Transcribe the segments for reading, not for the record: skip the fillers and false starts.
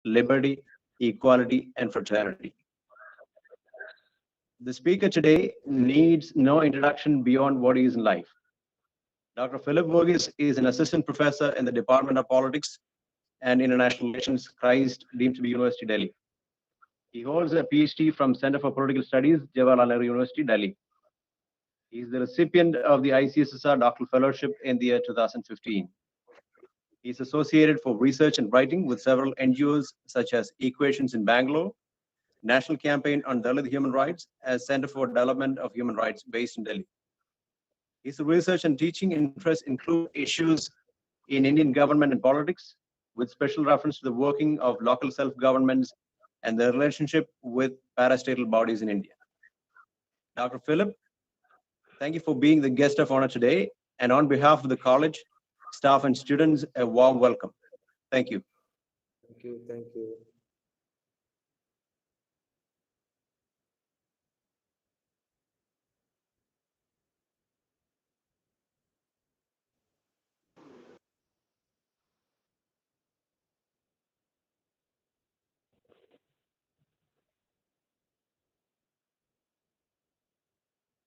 liberty, equality, and fraternity. The speaker today needs no introduction beyond what he is in life. Dr. Phillip Varghese is an assistant professor in the Department of Politics and International Relations, Christ Deemed to be University, Delhi. He holds a PhD from Center for Political Studies, Jawaharlal Nehru University, Delhi. He is the recipient of the ICSSR Doctoral Fellowship in the year 2015. He is associated for research and writing with several NGOs such as Equations in Bangalore, National Campaign on Dalit Human Rights, as Center for Development of Human Rights based in Delhi. His research and teaching interests include issues in Indian government and politics, with special reference to the working of local self-governments and their relationship with parastatal bodies in India. Dr. Phillip, thank you for being the guest of honor today, and on behalf of the college, staff, and students, a warm welcome. Thank you. Thank you. Thank you.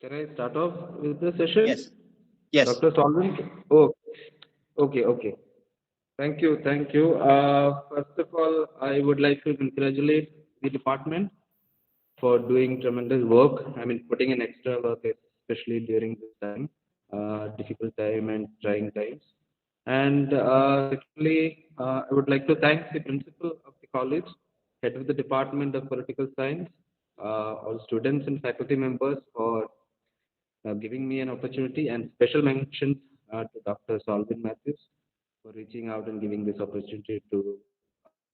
Can I start off with the session? Yes. Yes. Dr. Solvent? Oh, okay. Thank you. First of all, I would like to congratulate the department for doing tremendous work. I mean, putting in extra work, especially during this time, difficult time and trying times. And secondly, I would like to thank the principal of the college, head of the Department of Political Science, all students and faculty members for giving me an opportunity, and special mention to Dr. Solvin Matthews for reaching out and giving this opportunity to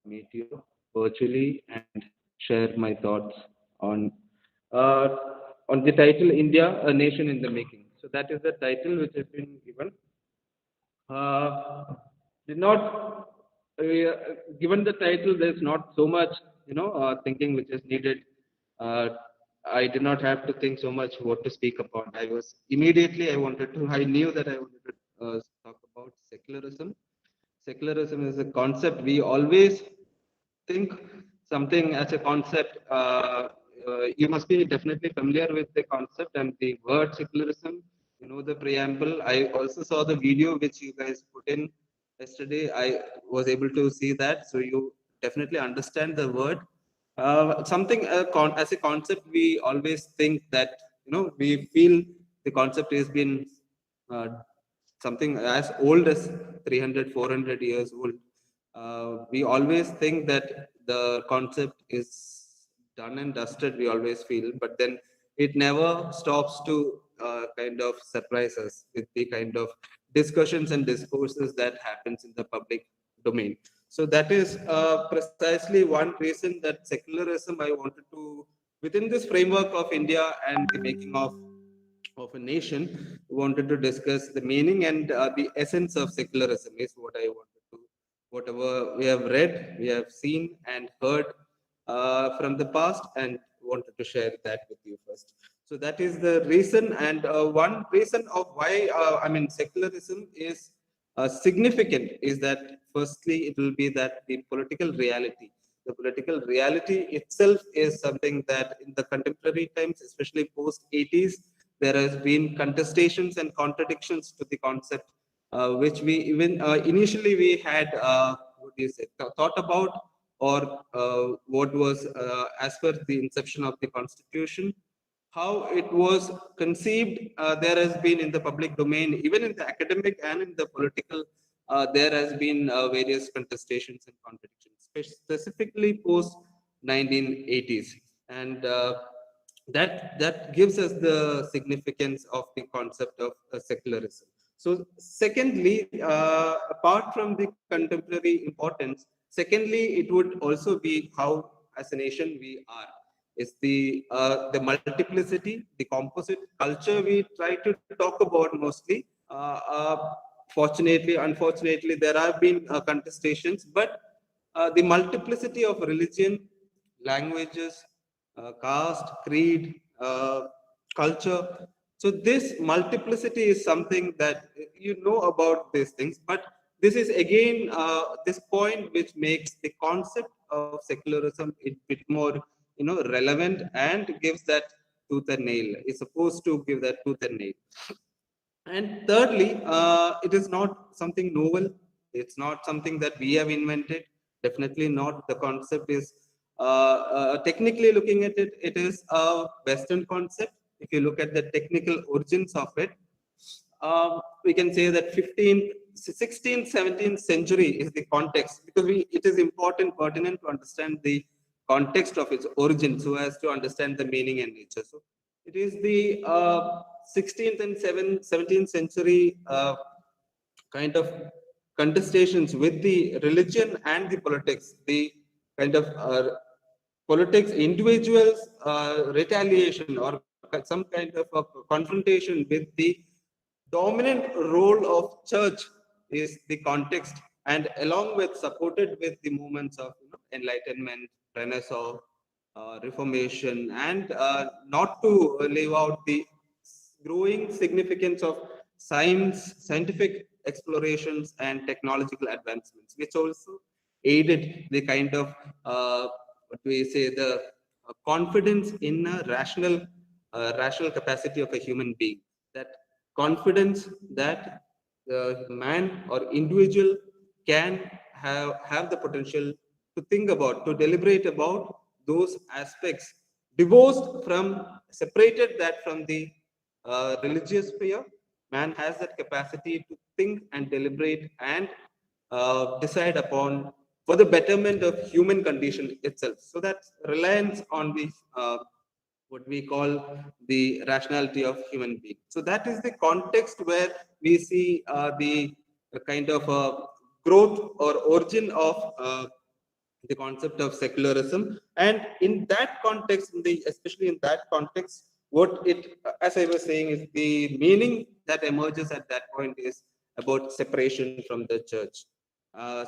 meet you virtually and share my thoughts on uh, on the title India, a Nation in the Making. So that is the title which has been given. Uh, did not given the title, there's not so much thinking which is needed. Uh, I did not have to think so much what to speak upon. I knew that I wanted to talk about secularism. Secularism is a concept we always think something as a concept. You must be definitely familiar with the concept and the word secularism. You know the preamble. I also saw the video which you guys put in yesterday. I was able to see that, so you definitely understand the word. As a concept, we always think that we feel the concept has been uh, something as old as 300, 400 years old. We always think that the concept is done and dusted, we always feel, but then it never stops to kind of surprise us with the kind of discussions and discourses that happens in the public domain. So that is precisely one reason that secularism I wanted to, within this framework of India and the making of a nation, wanted to discuss the meaning and the essence of secularism is what I wanted to, whatever we have read, we have seen and heard from the past, and wanted to share that with you first. So that is the reason, and one reason of why secularism is significant is that firstly it will be that the political reality itself is something that in the contemporary times, especially post 80s, there has been contestations and contradictions to the concept, which we even initially we had thought about, or what was as per the inception of the constitution, how it was conceived. There has been in the public domain, even in the academic and in the political, there has been various contestations and contradictions, specifically post 1980s, and that gives us the significance of the concept of secularism. So secondly, apart from the contemporary importance, secondly, it would also be how as a nation we are. Is the multiplicity, the composite culture we try to talk about mostly. Fortunately, unfortunately, there have been contestations, but the multiplicity of religion, languages, caste, creed, culture. So this multiplicity is something that you know about these things, but this is again this point which makes the concept of secularism a bit more, relevant, and gives that tooth and nail. Is supposed to give that tooth and nail. And thirdly, it is not something novel. It's not something that we have invented. Definitely not. The concept is, technically looking at it, it is a Western concept. If you look at the technical origins of it, we can say that 15th, 16th, 17th century is the context, because it is pertinent to understand the context of its origin so as to understand the meaning and nature. So it is the 16th and 17th century kind of contestations with the religion and the politics, the kind of politics, individuals, retaliation, or some kind of a confrontation with the dominant role of church is the context, and along with supported with the movements of enlightenment, renaissance, reformation, and not to leave out the growing significance of scientific explorations and technological advancements, which also aided the kind of what we say, the confidence in a rational capacity of a human being. That confidence that the man or individual can have the potential to think about, to deliberate about those aspects, divorced from, separated that from the religious sphere. Man has that capacity to think and deliberate and decide upon for the betterment of human condition itself. So that reliance on the what we call the rationality of human being. So that is the context where we see the kind of growth or origin of the concept of secularism. And in that context, especially in that context, what it, as I was saying, is the meaning that emerges at that point is about separation from the church.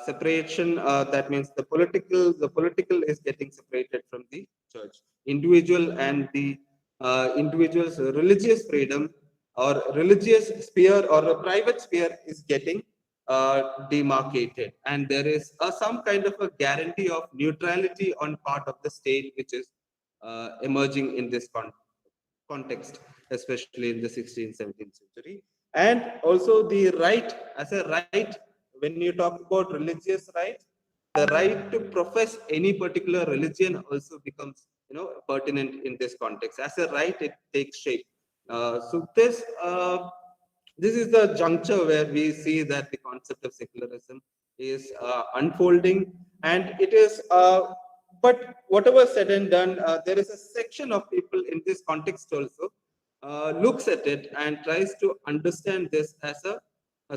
Separation, that means the political is getting separated from the church. Individual and the individual's religious freedom or religious sphere or a private sphere is getting demarcated, and there is some kind of a guarantee of neutrality on part of the state, which is emerging in this context, especially in the 16th, 17th century. And also the right, as a right, when you talk about religious right, the right to profess any particular religion also becomes, pertinent in this context. As a right, it takes shape. So this is the juncture where we see that the concept of secularism is unfolding, and it is. But whatever said and done, there is a section of people in this context also looks at it and tries to understand this as a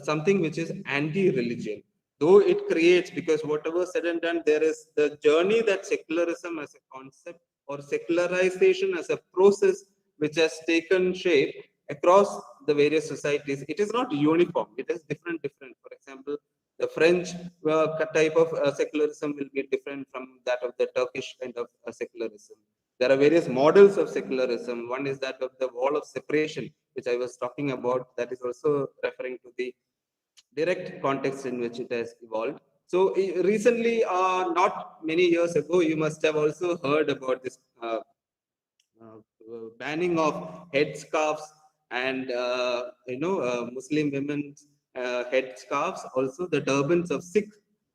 something which is anti-religion. Though it creates, because whatever said and done, there is the journey that secularism as a concept or secularization as a process which has taken shape across the various societies. It is not uniform. It is different. For example, the French type of secularism will be different from that of the Turkish kind of secularism. There are various models of secularism. One is that of the wall of separation, which I was talking about. That is also referring to the direct context in which it has evolved. So recently, not many years ago, you must have also heard about this banning of headscarves and Muslim women's headscarves, also the turbans of Sikh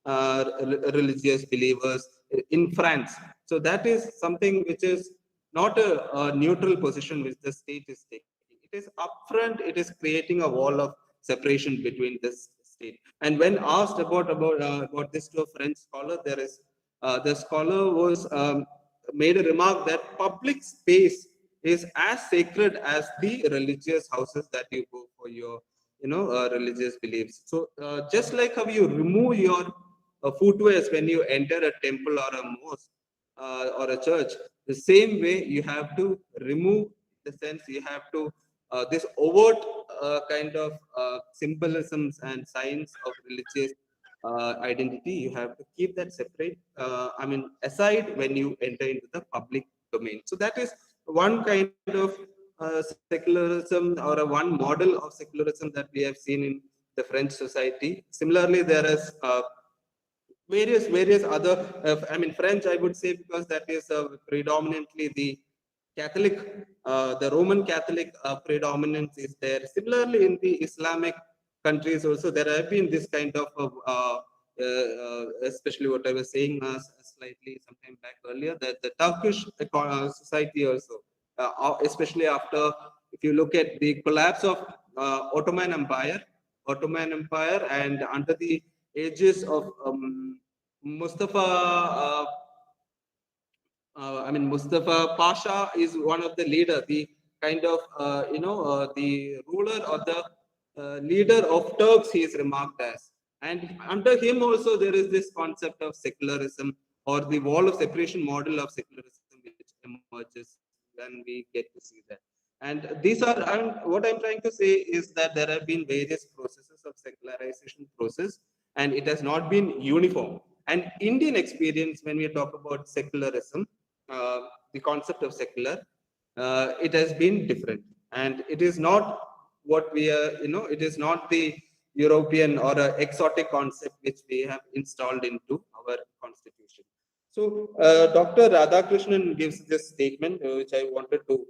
religious believers in France. So that is something which is not a neutral position which the state is taking. It is upfront. It is creating a wall of separation between this state. And when asked about this to a French scholar, there is the scholar was made a remark that public space is as sacred as the religious houses that you go for your religious beliefs. So just like how you remove your footwears when you enter a temple or a mosque or a church, the same way you have to remove, the sense you have to this overt kind of symbolisms and signs of religious identity, you have to keep that separate, aside when you enter into the public domain. So that is one kind of secularism, or one model of secularism that we have seen in the French society. Similarly, there is various other. I mean, French, I would say, because that is predominantly the Catholic, the Roman Catholic predominance is there. Similarly, in the Islamic countries also, there have been this kind of, especially what I was saying slightly sometime back earlier, that the Turkish society also, especially after, if you look at the collapse of Ottoman Empire, and under the aegis of Mustafa. I mean, Mustafa Pasha is one of the leader, the kind of the ruler or the leader of Turks. He is remarked as, and under him also there is this concept of secularism, or the wall of separation model of secularism, which emerges when we get to see that. And these are, what I'm trying to say is that there have been various processes of secularization process, and it has not been uniform. And Indian experience, when we talk about secularism, uh, the concept of secular, it has been different, and it is not what we are, it is not the European or exotic concept which we have installed into our constitution. So, Dr. Radhakrishnan gives this statement, which I wanted to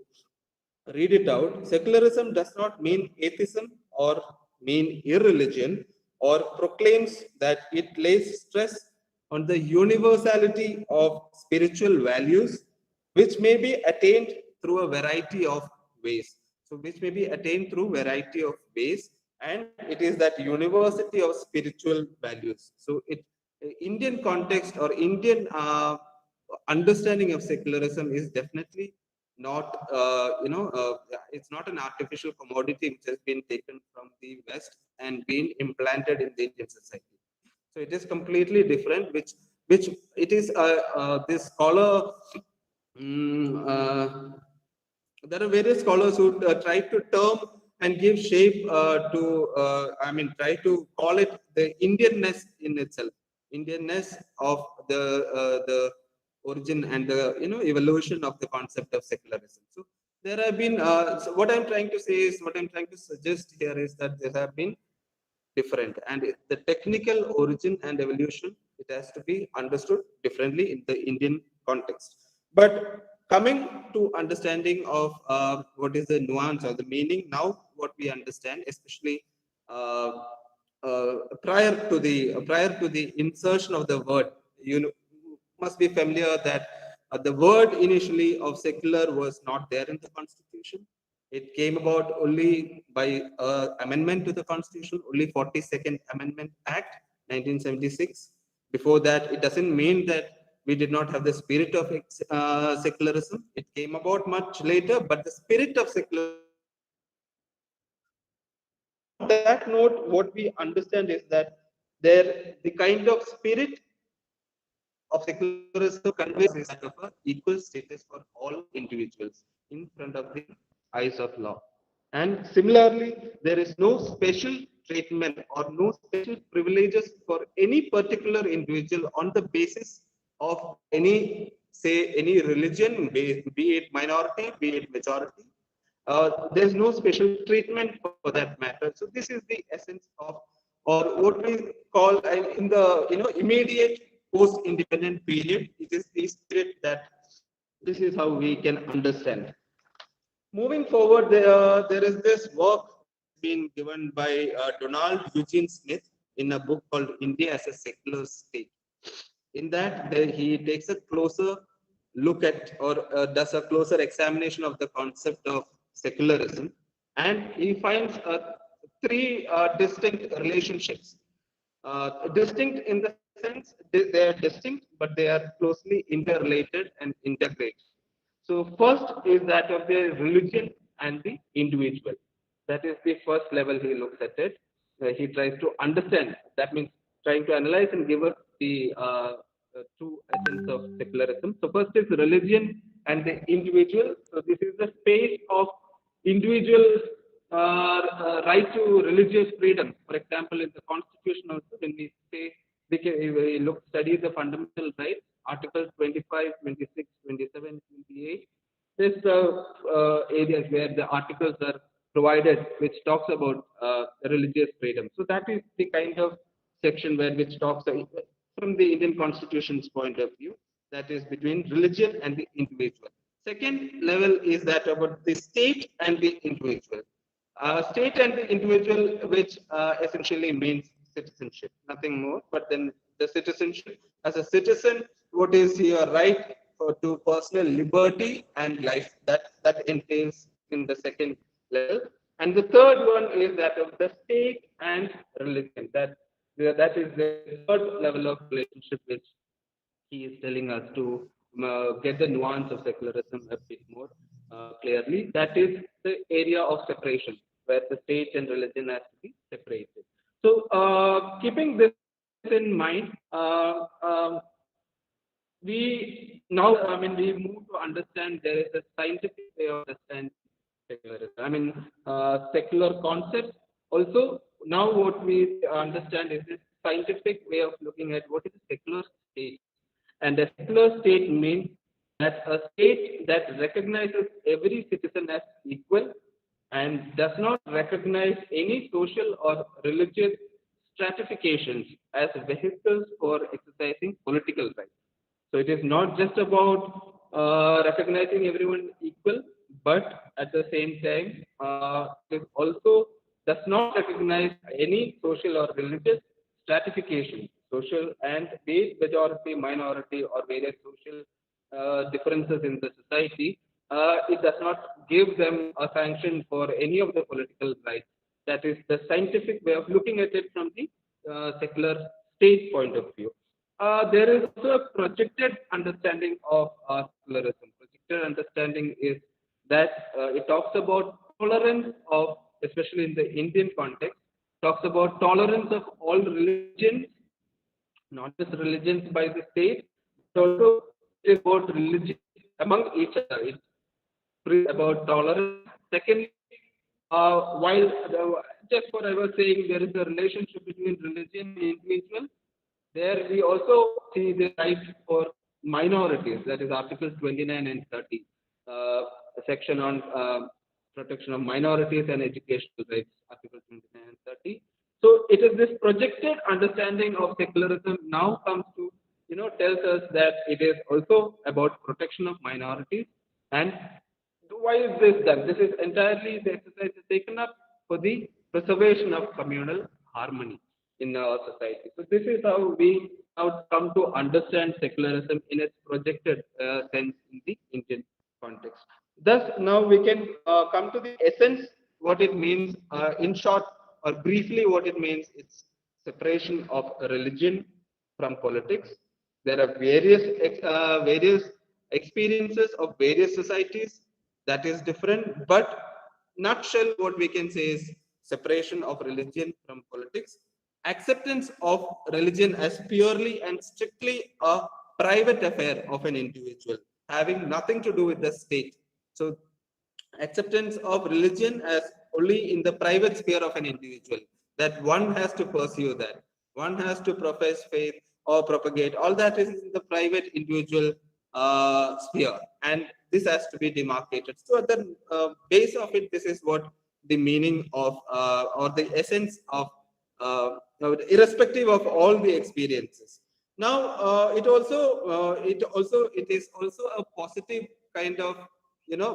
read it out. Secularism does not mean atheism or mean irreligion, or proclaims that it lays stress on the universality of spiritual values, which may be attained through a variety of ways. So, which may be attained through variety of ways, and it is that university of spiritual values. So, Indian context or Indian understanding of secularism is definitely not, it's not an artificial commodity which has been taken from the West and been implanted in the Indian society. So it is completely different, which it is this scholar. mm, uh, there are various scholars who try to term and give shape I mean, try to call it the Indianness in itself, Indianness of the origin and the evolution of the concept of secularism. So there have been. So what I'm trying to say is, what I'm trying to suggest here is that there have been different, and the technical origin and evolution, it has to be understood differently in the Indian context. But coming to understanding of what is the nuance or the meaning now, what we understand, especially uh, prior to the insertion of the word, you know, must be familiar that the word initially of secular was not there in the constitution. It came about only by amendment to the Constitution, only 42nd Amendment Act, 1976. Before that, it doesn't mean that we did not have the spirit of secularism. It came about much later, but the spirit of secularism was there. On that note, what we understand is that the kind of spirit of secularism conveys is that of a equal status for all individuals in front of the eyes of law. And similarly, there is no special treatment or no special privileges for any particular individual on the basis of any, say, any religion, be it minority, be it majority. There's no special treatment for that matter. So this is the essence of, or what we call in the immediate post-independent period. It is the spirit that this is how we can understand. Moving forward, there is this work which has been given by Donald Eugene Smith in a book called India as a Secular State. In that, he takes a closer look at, or does a closer examination of the concept of secularism, and he finds three distinct relationships. Distinct in the sense they are distinct, but they are closely interrelated and integrated. So first is that of the religion and the individual. That is the first level he looks at it. He tries to understand. That means trying to analyze and give us the true essence of secularism. So first is religion and the individual. So this is the space of individual right to religious freedom. For example, in the Constitution also, when we say we look study the fundamental rights, Articles 25, 26, 27, 28. This areas where the articles are provided, which talks about religious freedom. So that is the kind of section where which talks from the Indian Constitution's point of view, that is between religion and the individual. Second level is that about the state and the individual. State and the individual, which essentially means citizenship, nothing more. But then the citizenship, as a citizen, what is your right to personal liberty and life? That entails in the second level. And the third one is that of the state and religion. That is the third level of relationship, which he is telling us to get the nuance of secularism a bit more clearly. That is the area of separation, where the state and religion has to be separated. So, keeping this in mind, we now, we move to understand there is a scientific way of understanding secularism. Secular concept. Also, now what we understand is this scientific way of looking at what is a secular state. And a secular state means that a state that recognizes every citizen as equal and does not recognize any social or religious stratifications as vehicles for exercising political rights. So it is not just about recognizing everyone equal, but at the same time, it also does not recognize any social or religious stratification, social and be majority, minority, or various social differences in the society. It does not give them a sanction for any of the political rights. That is the scientific way of looking at it from the secular state point of view. There is also a projected understanding of secularism. Projected understanding is that it talks about tolerance of, especially in the Indian context, talks about tolerance of all religions, not just religions by the state, but also about religions among each other. It's about tolerance. Secondly, while just what I was saying, there is a relationship between religion and individual. There we also see the right for minorities, that is Article 29 and 30, a section on protection of minorities and educational rights, Article 29 and 30. So it is this projected understanding of secularism now comes to, tells us that it is also about protection of minorities. And why is this done? This is entirely, the exercise is taken up for the preservation of communal harmony in our society. So this is how we now come to understand secularism in its projected sense in the Indian context. Thus, now we can come to the essence, what it means in short or briefly. What it means, it's separation of religion from politics. There are various experiences of various societies that is different, but nutshell what we can say is separation of religion from politics, acceptance of religion as purely and strictly a private affair of an individual, having nothing to do with the state. So acceptance of religion as only in the private sphere of an individual, that one has to pursue that, one has to profess faith or propagate, all that is in the private individual sphere, and this has to be demarcated. So at the base of it, this is what the meaning of or the essence of irrespective of all the experiences. Now it is also a positive kind of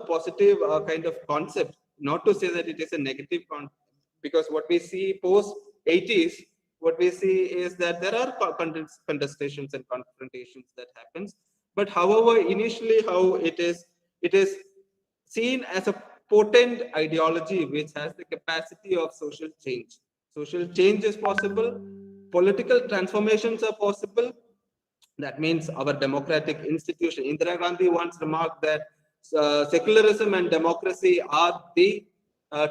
positive kind of concept, not to say that it is a negative concept, because what we see post 80s, what we see is that there are contestations and confrontations that happens, but however initially how it is seen as a potent ideology which has the capacity of social change. Social change is possible, political transformations are possible. That means our democratic institution. Indira Gandhi once remarked that secularism and democracy are the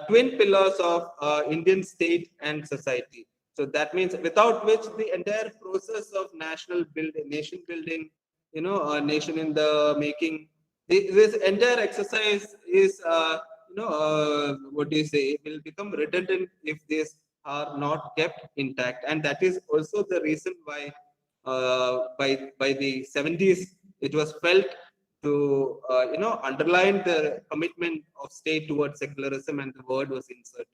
twin pillars of Indian state and society. So that means without which the entire process of nation building, a nation in the making, this entire exercise is, what do you say, it will become redundant if these are not kept intact. And that is also the reason why by the 70s, it was felt to underline the commitment of state towards secularism, and the word was inserted.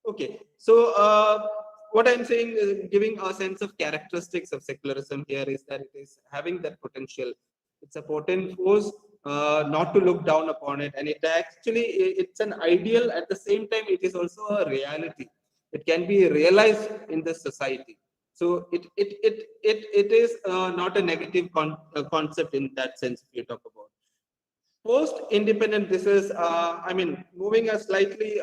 Okay, so what I'm saying is giving a sense of characteristics of secularism here is that it is having that potential. It's a potent force, not to look down upon it, and it actually it's an ideal. At the same time, it is also a reality. It can be realized in the society. So it is not a negative concept in that sense. If you talk about post-independent, this is I mean, moving a slightly.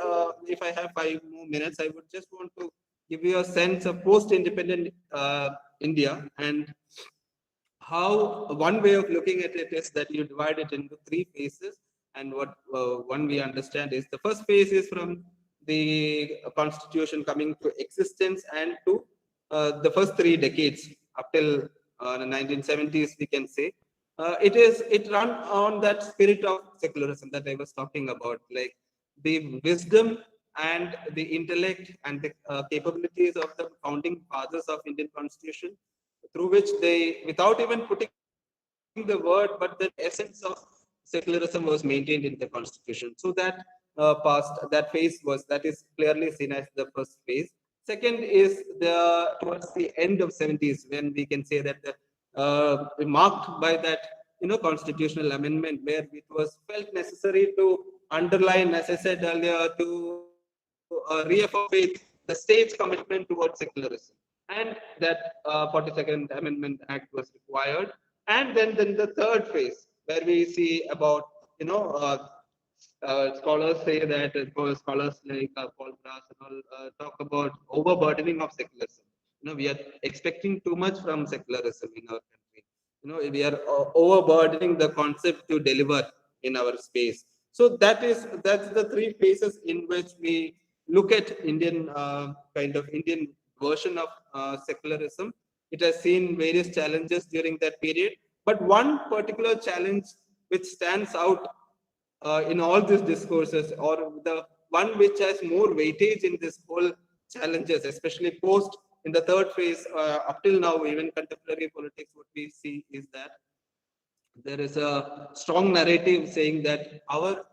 If I have 5 more minutes, I would just want to give you a sense of post-independent India, and how one way of looking at it is that you divide it into three phases. And what one we understand is the first phase is from the constitution coming to existence and to the first 3 decades up till the 1970s, we can say. It run on that spirit of secularism that I was talking about, like the wisdom and the intellect and the capabilities of the founding fathers of Indian constitution, through which they, without even putting the word, but the essence of secularism was maintained in the constitution. So that that phase was, that is clearly seen as the first phase. Second is the towards the end of 70s, when we can say that the marked by that constitutional amendment, where it was felt necessary to underline, as I said earlier, to reaffirm faith, the state's commitment towards secularism, and that 42nd Amendment Act was required. And then the third phase, where we see about scholars say that scholars like Paul Brass and all talk about overburdening of secularism. We are expecting too much from secularism in our country. We are overburdening the concept to deliver in our space. So that's the three phases in which we look at Indian kind of Indian version of secularism. It has seen various challenges during that period, but one particular challenge which stands out in all these discourses, or the one which has more weightage in this whole challenges, especially post in the third phase, up till now, even contemporary politics, what we see is that there is a strong narrative saying that our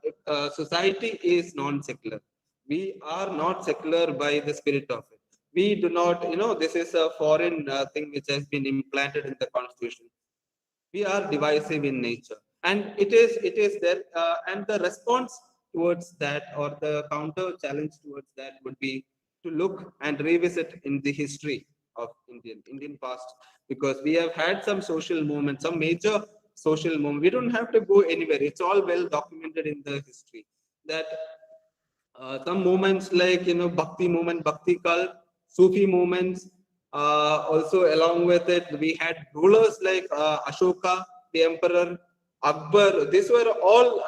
society is non-secular. We are not secular by the spirit of it. We do not, this is a foreign thing which has been implanted in the constitution. We are divisive in nature, and it is there. And the response towards that, or the counter challenge towards that, would be to look and revisit in the history of Indian past, because we have had some social movements, some major social movement. We don't have to go anywhere. It's all well documented in the history that some movements like Bhakti movement, Bhakti cult, Sufi movements. Also, along with it, we had rulers like Ashoka, the emperor, Akbar. These were all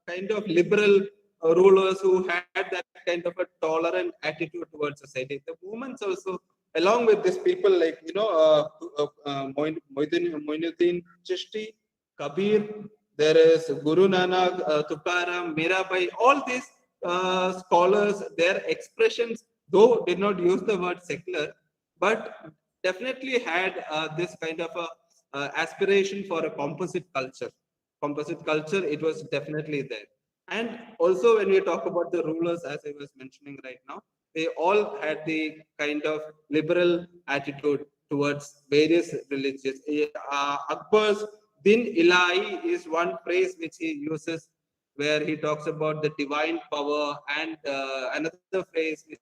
kind of liberal rulers who had that kind of a tolerant attitude towards society. The movements also, along with these people like Moinuddin Chishti, Kabir, there is Guru Nanak, Tukaram, Mirabai, all these scholars, their expressions, though did not use the word secular, but definitely had this kind of a aspiration for a composite culture. Composite culture, it was definitely there. And also, when we talk about the rulers, as I was mentioning right now, they all had the kind of liberal attitude towards various religions. Akbar's Din Ilahi is one phrase which he uses, where he talks about the divine power, and another phrase which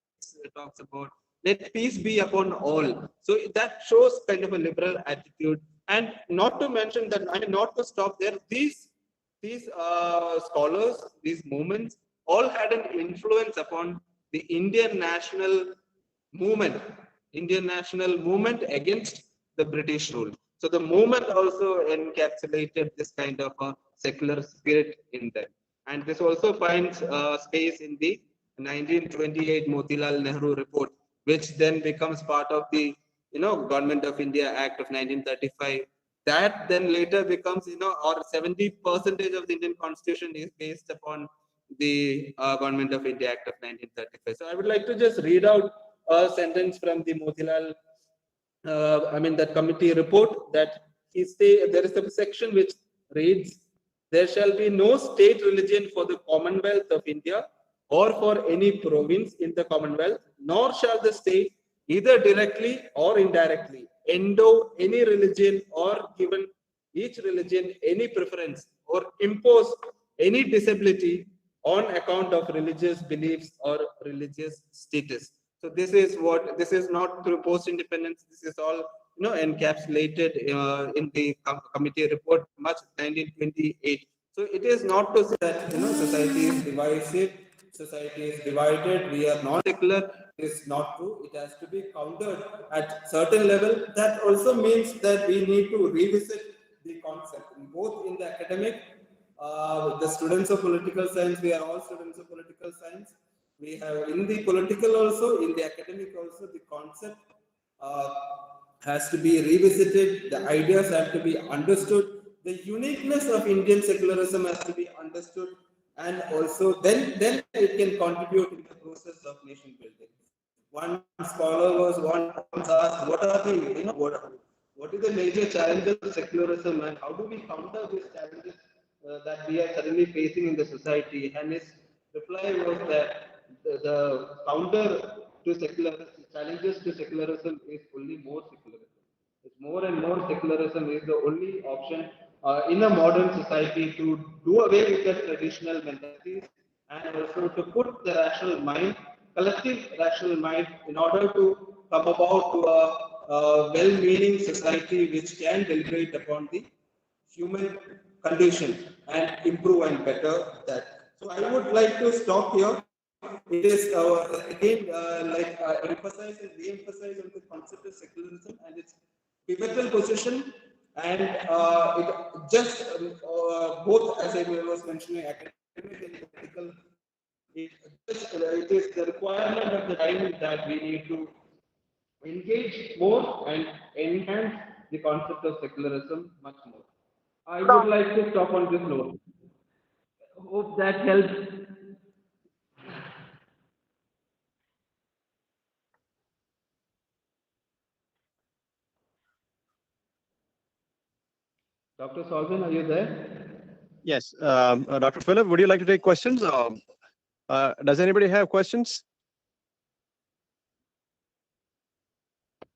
talks about let peace be upon all. So that shows kind of a liberal attitude. And not to mention that, I mean, not to stop there, these scholars, these movements, all had an influence upon the movement, Indian national movement against the British rule. So the movement also encapsulated this kind of a secular spirit in them. And this also finds space in the 1928 Motilal Nehru report, which then becomes part of the Government of India Act of 1935. That then later becomes, or 70% of the Indian Constitution is based upon the Government of India Act of 1935. So I would like to just read out a sentence from the Motilal, that committee report, that there is a section which reads, "There shall be no state religion for the Commonwealth of India or for any province in the Commonwealth, nor shall the state, either directly or indirectly, endow any religion or given each religion any preference or impose any disability on account of religious beliefs or religious status." So this is not through post-independence. This is all encapsulated in the committee report March 1928. So it is not to say that society is divisive, society is divided, we are not secular. It is not true. It has to be countered at certain level. That also means that we need to revisit the concept, both in the academic, the students of political science, we are all students of political science. We have in the political also, in the academic also, the concept uh, has to be revisited, the ideas have to be understood, the uniqueness of Indian secularism has to be understood, and also then it can contribute in the process of nation building. One scholar was once asked, what are the, what is the major challenges of secularism and how do we counter these challenges that we are suddenly facing in the society? And his reply was that the counter to secularism, challenges to secularism is only more secularism. It's more and more secularism is the only option in a modern society to do away with the traditional mentalities and also to put the rational mind, collective rational mind, in order to come about to a well-meaning society which can deliberate upon the human condition and improve and better that. So I would like to stop here. It is again emphasize and re-emphasize on the concept of secularism and its pivotal position, and it just both, as I was mentioning, academic and political. It is the requirement of the time that we need to engage more and enhance the concept of secularism much more. I would like to stop on this note. Hope that helps. Dr. Solvin, are you there? Yes, Dr. Philip, would you like to take questions? Does anybody have questions?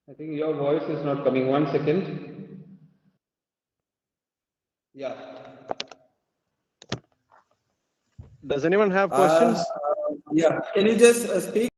I think your voice is not coming. 1 second. Yeah. Does anyone have questions? Yeah. Can you just speak?